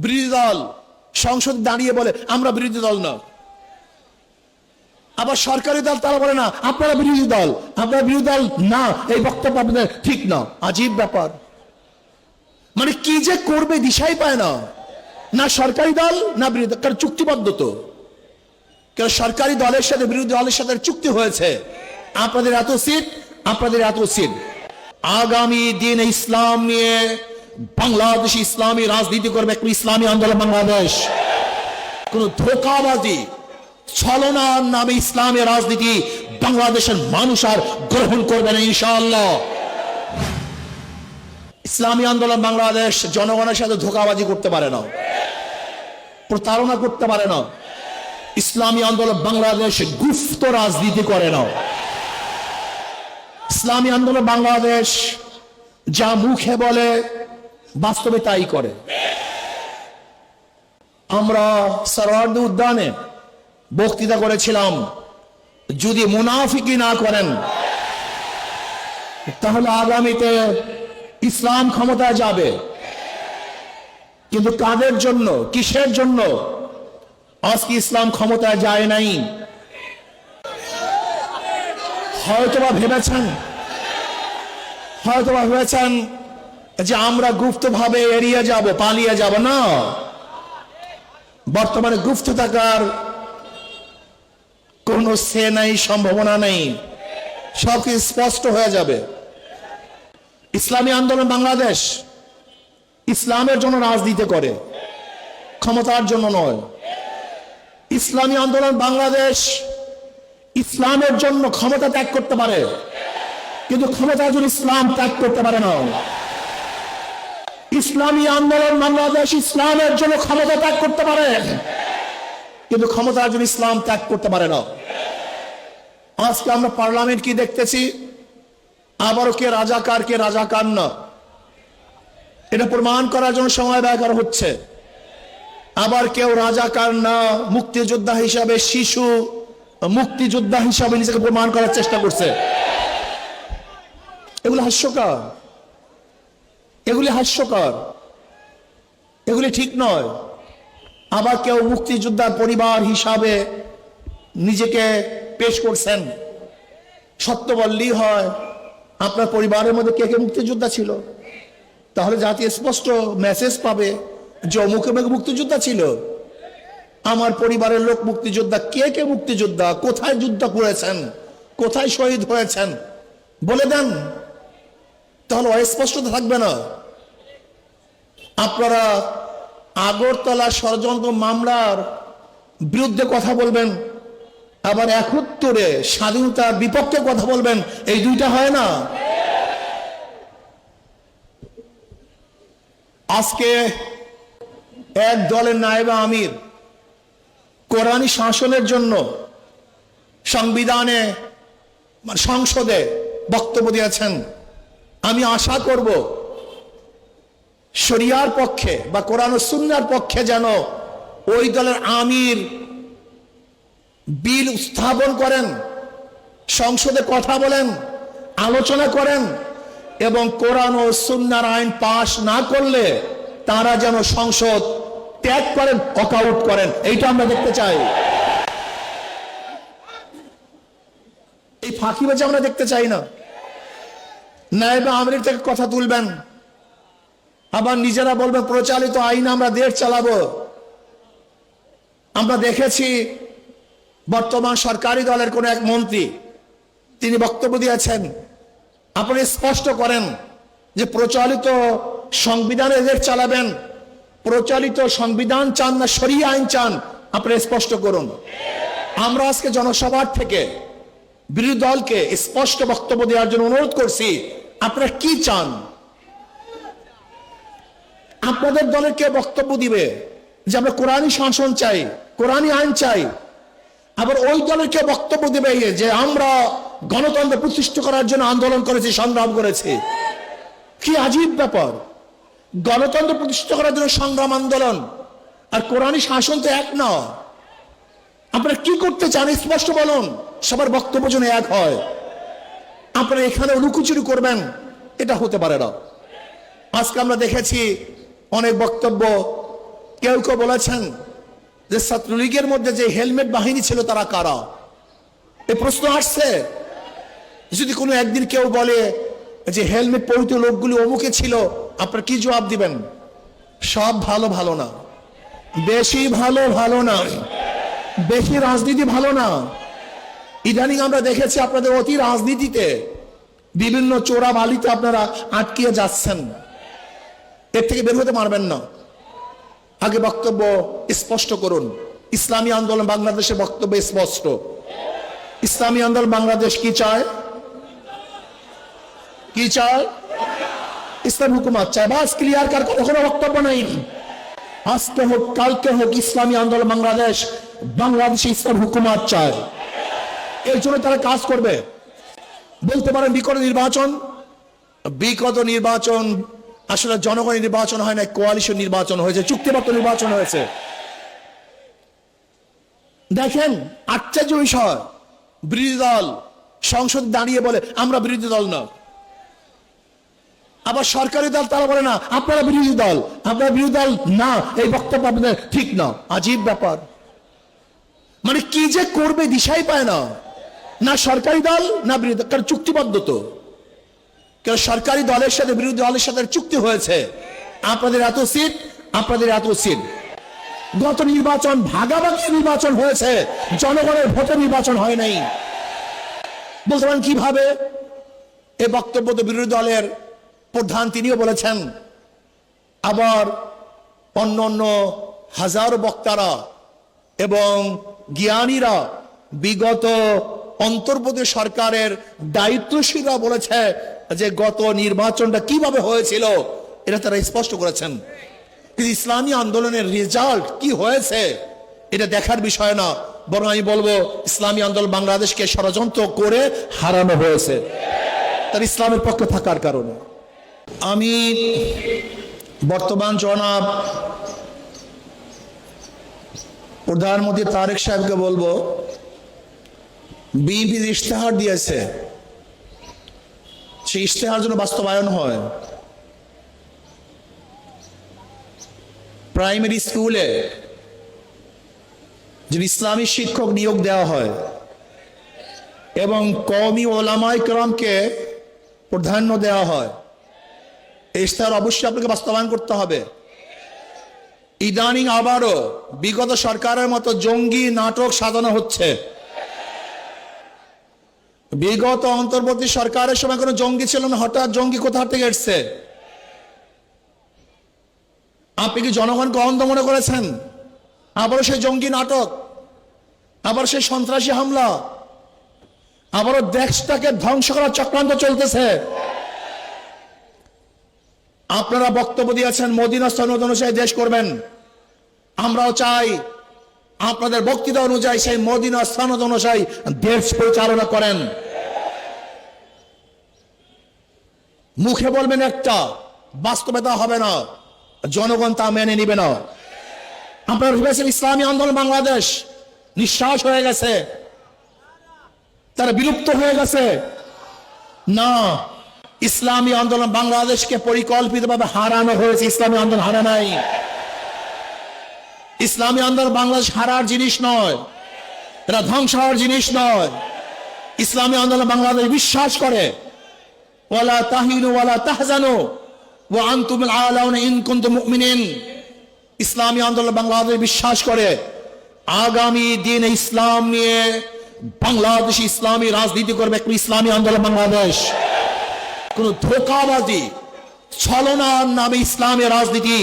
বিরোধী দল সংসদে দাঁড়িয়ে বলে আমরা বিরোধী দল না, আবার সরকারি দল তারা বলে না আপনারা বিরোধী দল, আপনারা বিরোধী দল না, এই বক্তব্য আপনাদের ঠিক না। আজীব ব্যাপার, মানে কি যে করবে দিশাই পায় না, না সরকারি দল না বিরোধী দল, কারণ চুক্তিবদ্ধ তো, কারণ সরকারি দলের সাথে বিরোধী দলের সাথে চুক্তি হয়েছে, আপনাদের এত সিট, আপনাদের এত সিট। আগামী দিন ইসলাম নিয়ে বাংলাদেশ ইসলামী রাজনীতি করবে একটা ইসলামী আন্দোলন বাংলাদেশ। কোন ধোঁকাবাজি ছলনার নামে ইসলামী রাজনীতি বাংলাদেশের মানুষ আর গ্রহণ করবে না ইনশাআল্লাহ। ইসলামী আন্দোলন বাংলাদেশ জনগণের সাথে ধোঁকাবাজি করতে পারে না, প্রতারণা করতে পারে না। ইসলামী আন্দোলন বাংলাদেশ গুপ্ত রাজনীতি করে না। ইসলামী আন্দোলন বাংলাদেশ যা মুখে বলে বাস্তবে তাই করে। আমরা সরওয়ার্দী উদ্যানে বক্তৃতা করেছিলাম, যদি মুনাফিকি না করেন তাহলে আগামীতে ইসলাম ক্ষমতায় যাবে, কিন্তু কাদের জন্য, কিসের জন্য আজকে ইসলাম ক্ষমতায় যায় নাই? হয়তোবা ভেবেছেন যে আমরা গুপ্তভাবে এড়িয়ে যাব, পালিয়ে যাব না। বর্তমানে গুপ্ত থাকার কোনো সে নাই, সম্ভাবনা নেই, সবকিছু স্পষ্ট হয়ে যাবে। ইসলামী আন্দোলন বাংলাদেশ ইসলামের জন্য রাজনীতি করে, ক্ষমতার জন্য নয়। ইসলামী আন্দোলন বাংলাদেশ ইসলামের জন্য ক্ষমতা ত্যাগ করতে পারে, কিন্তু ক্ষমতার জন্য ইসলাম ত্যাগ করতে পারে না। ইসলামী আন্দোলন বাংলাদেশ ইসলামের জন্য ক্ষমতা ত্যাগ করতে পারে, কিন্তু ক্ষমতার জন্য ইসলাম ত্যাগ করতে পারে না। আজকে আমরা পার্লামেন্ট কি দেখতেছি, আবারও কে রাজাকার না, এটা প্রমাণ করার জন্য সময় ব্যয় করা হচ্ছে। আবার কেউ রাজাকার না, মুক্তিযোদ্ধা হিসাবে, শিশু মুক্তিযোদ্ধা হিসাবে নিজেকে প্রমাণ করার চেষ্টা করছে। এগুলি হাস্যকর, এগুলি ঠিক নয়। আবার কেউ মুক্তিযোদ্ধার পরিবার হিসাবে নিজেকে পেশ করছেন। সত্য বললেই হয়, আপনার পরিবারের মধ্যে কে কে মুক্তিযোদ্ধা ছিল, তাহলে জাতি স্পষ্ট মেসেজ পাবে যে অমুকে মুক্তিযোদ্ধা ছিল। আমার পরিবারের লোক মুক্তিযোদ্ধা, কে কে মুক্তিযোদ্ধা, কোথায় যুদ্ধ করেছেন, কোথায় শহীদ হয়েছেন বলে দেন, তাহলে অস্পষ্টতা থাকবে না। আপনারা আগরতলা ষড়যন্ত্র মামলার বিরুদ্ধে কথা বলবেন, আবার ৭১ স্বাধীনতার বিপক্ষে কথা বলবেন, এই দুইটা হয় না। আজকে এক দলের নায়েবে আমির কোরআনী শাসনের জন্য সংবিধানে, সংসদে বক্তব্য দিয়েছেন। আমি আশা করব শরিয়ার পক্ষে বা কোরআন ও সুন্নাহর পক্ষে যেন ওই দলের আমির বিল উত্থাপন করেন, সংসদে কথা বলেন, আলোচনা করেন, এবং কোরআন ও সুন্নাহর আইন পাশ না করলে তারা যেন সংসদ ত্যাগ করেন, ওয়াকআউট করেন। এইটা আমরা দেখতে চাই। এই ফাঁকিবাজি আমরা দেখতে চাই না। নায়েবে আমির থেকে কথা তুলবেন, আবার নিজেরা বলবেন প্রচলিত আইন আমরা দেশ চালাবো। আমরা দেখেছি বর্তমান সরকারি দলের কোন এক মন্ত্রী তিনি বক্তব্য দিয়েছেন, আপনি স্পষ্ট করেন যে প্রচলিত সংবিধানে দেশ চালাবেন, প্রচলিত সংবিধান চান না শরিয়া আইন চান, আপনি স্পষ্ট করুন। আমরা আজকে জনসভার থেকে বিরোধী দলকে স্পষ্ট বক্তব্য দেওয়ার জন্য অনুরোধ করছি, আপনারা কি চান? আপনাদের দলের কে বক্তব্য দিবে যে আমরা কোরআনী শাসন চাই, কোরআনী আইন চাই? আবার ওই দলের কে বক্তব্য দিবে যে আমরা গণতন্ত্র প্রতিষ্ঠা করার জন্য আন্দোলন করেছি, সংগ্রাম করেছি? কি আজীব ব্যাপার! গণতন্ত্র প্রতিষ্ঠা করার জন্য সংগ্রাম, আন্দোলন আর কোরআনী শাসন তো এক না। আপনারা কি করতে চান স্পষ্ট বলুন, সবার বক্তব্য যেন এক হয়। আপনারা এখানে লুকোচুরি করবেন, এটা হতে পারে না। আজকে আমরা দেখেছি অনেক বক্তব্য কেউ কেউ বলেছেন যে ছাত্রলীগের মধ্যে যে হেলমেট বাহিনী ছিল তারা কারা? এই প্রশ্ন আসছে। যদি কোনো একদিন কেউ বলে যে হেলমেট পরিহিত লোকগুলি অমুকে ছিল, আপনার কি জবাব দিবেন? সব ভালো ভালো না, বেশি ভালো ভালো না, বেশি রাজনীতি ভালো না। ইদানিং আমরা দেখেছি আপনাদের অতি রাজনীতিতে বিভিন্ন চোরা বালিতে আপনারা আটকিয়ে যাচ্ছেন। এর থেকে বের হতে পারবেন না। আগে বক্তব্য স্পষ্ট করুন। ইসলামী আন্দোলন বাংলাদেশের বক্তব্য স্পষ্ট। ইসলামী আন্দোলন বাংলাদেশ কি চায়? কি চায়? ইসলাম হুকুমত চায়। বাস ক্লিয়ার, কার কোনো বক্তব্য নেই। আজকে হোক কালকে হোক ইসলামী আন্দোলন বাংলাদেশ বাংলাদেশে ইসলাম হুকুমত চায়। এর জন্য তারা কাজ করবে। বলতে পারেন বিগত নির্বাচন আসলে জনগণের নির্বাচন হয় না, কোয়ালিশন নির্বাচন হয়েছে, চুক্তিবদ্ধ নির্বাচন হয়েছে। দেখেন আশ্চর্য বিষয়, বিরোধী দল সংসদ দাঁড়িয়ে বলে আমরা বিরোধী দল না, আবার সরকারি দল তারা বলে না আপনারা বিরোধী দল, আপনারা বিরোধী দল না, এই বক্তব্য আপনাদের ঠিক না। আজীব ব্যাপার, মানে কি যে করবে দিশাই পায় না। না সরকারি দল না বিরোধী দল, কারণ চুক্তিবদ্ধ তো। কারণ সরকারি দলের সাথে বিরোধী দলের সাথে চুক্তি হয়েছে, আপনাদের এত সিট, আপনাদের এত সিট। গত নির্বাচন ভাগাভাগি নির্বাচন হয়েছে, জনগণের ভোটে নির্বাচন হয় নাই। বলতে পারেন কিভাবে? এই বক্তব্য তো বিরোধী দলের প্রধান তিনিও বলেছেন, আবার অন্য অন্য হাজারো বক্তারা এবং জ্ঞানীরা বিগত অন্তর্বর্তী সরকারের দায়িত্বশীলরা বলেছে যে গত নির্বাচনটা কিভাবে হয়েছিল এটা তারা স্পষ্ট করেছেন। কিন্তু ইসলামী আন্দোলনের রেজাল্ট কি হয়েছে এটা দেখার বিষয় না, বরং আমি বলবো ইসলামী আন্দোলন বাংলাদেশকে ষড়যন্ত্র করে হারানো হয়েছে তার ইসলামের পক্ষে থাকার কারণে। আমি বর্তমান জনাব প্রধানমন্ত্রী তারেক সাহেবকে বলবো, বিএনপি ইশতেহার দিয়েছে, সেই ইশতেহার যেন বাস্তবায়ন হয়। প্রাইমারি স্কুলে যে ইসলামী শিক্ষক নিয়োগ দেওয়া হয় এবং কওমি ওলামায়ে কেরামকে প্রাধান্য দেওয়া হয়, এই ইশতেহার অবশ্যই আপনাকে বাস্তবায়ন করতে হবে। ইদানিং আবারও বিগত সরকারের মতো জঙ্গি নাটক সাজানো হচ্ছে। বিগত অন্তর্বর্তী সরকারের সময় কোনো জঙ্গি ছিল না, হঠাৎ জঙ্গি কোথা থেকে এসছে? আপনি কি জনগণকে অন্ধ মনে করেছেন? আবারও সেই জঙ্গি নাটক, আবার সেই সন্ত্রাসী হামলা, আবারও দেশটাকে ধ্বংস করার চক্রান্ত চলতেছে। আপনারা বক্তব্য দিয়েছেন মদিনা সনদ অনুযায়ী দেশ করবেন, আমরাও চাই আপনাদের বক্তৃতা অনুযায়ী সেই মদিনা সনদ অনুযায়ী দেশ পরিচালনা করেন। মুখে বলবেন একটা, বাস্তবতা হবে না, জনগণ তা মেনে নিবে না। আপনারা ভেবেছেন ইসলামী আন্দোলন বাংলাদেশ নিঃশ্বাস হয়ে গেছে, তারা বিলুপ্ত হয়ে গেছে? না, ইসলামী আন্দোলন বাংলাদেশকে পরিকল্পিতভাবে হারানো হয়েছে। ইসলামী আন্দোলন হারা নাই। ইসলামী আন্দোলন বাংলাদেশ হারার জিনিস নয়, এটা ধ্বংস হওয়ার জিনিস নয়। ইসলামী আন্দোলন বাংলাদেশ বিশ্বাস করে ওয়ালা তাহিনু ওয়ালা তাহজানু ওয়া আনতুমুল আলাউনা ইন কুনতুম মুমিনিন। ইসলামী আন্দোলন বাংলাদেশ বিশ্বাস করে আগামী দিনে ইসলাম নিয়ে বাংলাদেশ ইসলামী রাজনীতি করবে ইসলামী আন্দোলন বাংলাদেশ। কোন ধোঁকাবাজি ছলনার নামে ইসলামের রাজনীতি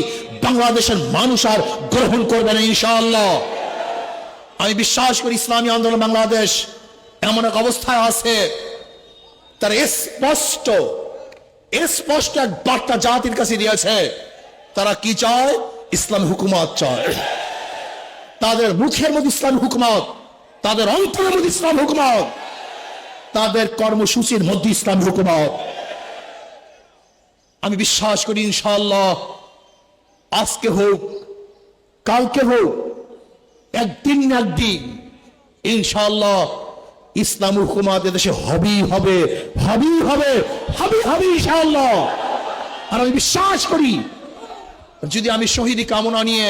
বাংলাদেশের মানুষ আর গ্রহণ করবে না ইনশাআল্লাহ। আমি বিশ্বাস করি ইসলামী আন্দোলন বাংলাদেশ এমন এক অবস্থায় আছে, তার স্পষ্ট এক বার্তা জাতির কাছে দিয়েছে। তারা কি চায়? ইসলাম হুকুমত চায়। তাদের মুখের মধ্যে ইসলাম হুকুমত, তাদের অন্তরের মধ্যে ইসলাম হুকুমত, তাদের কর্মসূচির মধ্যে ইসলাম হুকুমত। আমি বিশ্বাস করি ইনশাআল্লাহ আজকে হোক কালকে হোক একদিন না একদিন ইনশাআল্লাহ ইসলাম হুকুমত দেশে হবেই হবে, হবেই হবে, হবে ইনশাআল্লাহ। আর আমি বিশ্বাস করি যদি আমি শহীদি কামনা নিয়ে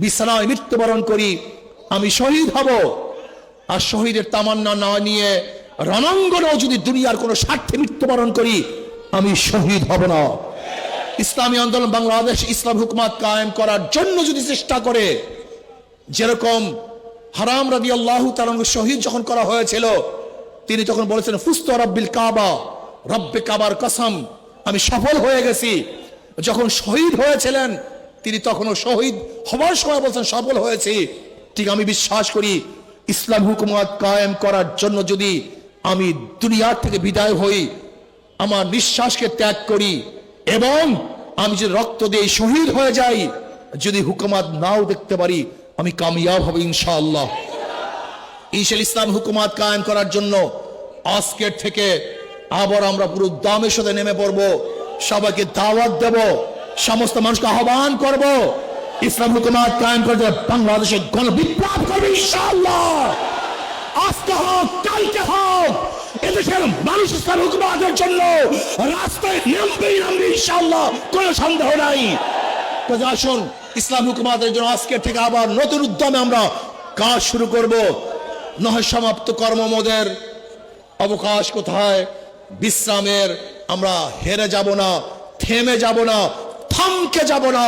বিছানায় মৃত্যুবরণ করি, আমি শহীদ হব। আর শহীদের তামান্না না নিয়ে রণাঙ্গনেও যদি দুনিয়ার কোনো স্বার্থে মৃত্যুবরণ করি, আমি শহীদ হব না। ইসলামী আন্দোলন বাংলাদেশ ইসলাম হুকুমত কায়েম করার জন্য যদি চেষ্টা করে, যেরকম হারাম রাদিয়াল্লাহু তাআলা শহীদ যখন করা হয়েছিল, তিনি তখন বলেছেন ফুস্তু রাব্বিল কাবা, রব্বে কাবার কসম, আমি সফল হয়ে গেছি। যখন শহীদ হয়েছিলেন তিনি তখনও শহীদ হবার সময় বলছেন সফল হয়েছি। ঠিক আমি বিশ্বাস করি ইসলাম হুকুমত কায়েম করার জন্য যদি আমি দুনিয়ার থেকে বিদায় হই, আমার নিঃশ্বাসকে ত্যাগ করি এবং আমি যদি রক্ত দিয়ে শহীদ হয়ে যাই, যদি হুকুমত নাও দেখতে পারি, আমি কামিয়াব হব ইনশাআল্লাহ। ইসলাম হুকুমত কায়েম করার জন্য আজকের থেকে আবার আমরা পুরো দামের সাথে নেমে পড়ব, সবাইকে দাওয়াত দেব, সমস্ত মানুষকে আহ্বান করব, ইসলাম হুকুমত কায়েম করতে বাংলাদেশে গণবিপ্লব করবে ইনশাআল্লাহ। আজকে হোক কালকে হোক, এদেশের মানুষ ইসলাম হুকুমতের জন্য রাস্তায় নামবেই নামবে ইনশাআল্লাহ, কোনো সন্দেহ নাই। তো আসুন ইসলাম হুকুমতের জন্য আজকের থেকে আবার নতুন উদ্যমে আমরা কাজ শুরু করব। নয় সমাপ্ত কর্মমোদের অবকাশ কোথায়, বিশ্রামের আমরা হেরে যাব না, থেমে যাব না, থমকে যাব না,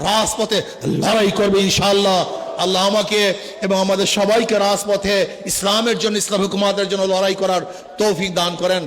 রাজপথে লড়াই করবে ইনশাআল্লাহ। আল্লাহ আমাকে এবং আমাদের সবাইকে রাজপথে ইসলামের জন্য, ইসলাম হুকুমতের জন্য লড়াই করার তৌফিক দান করেন।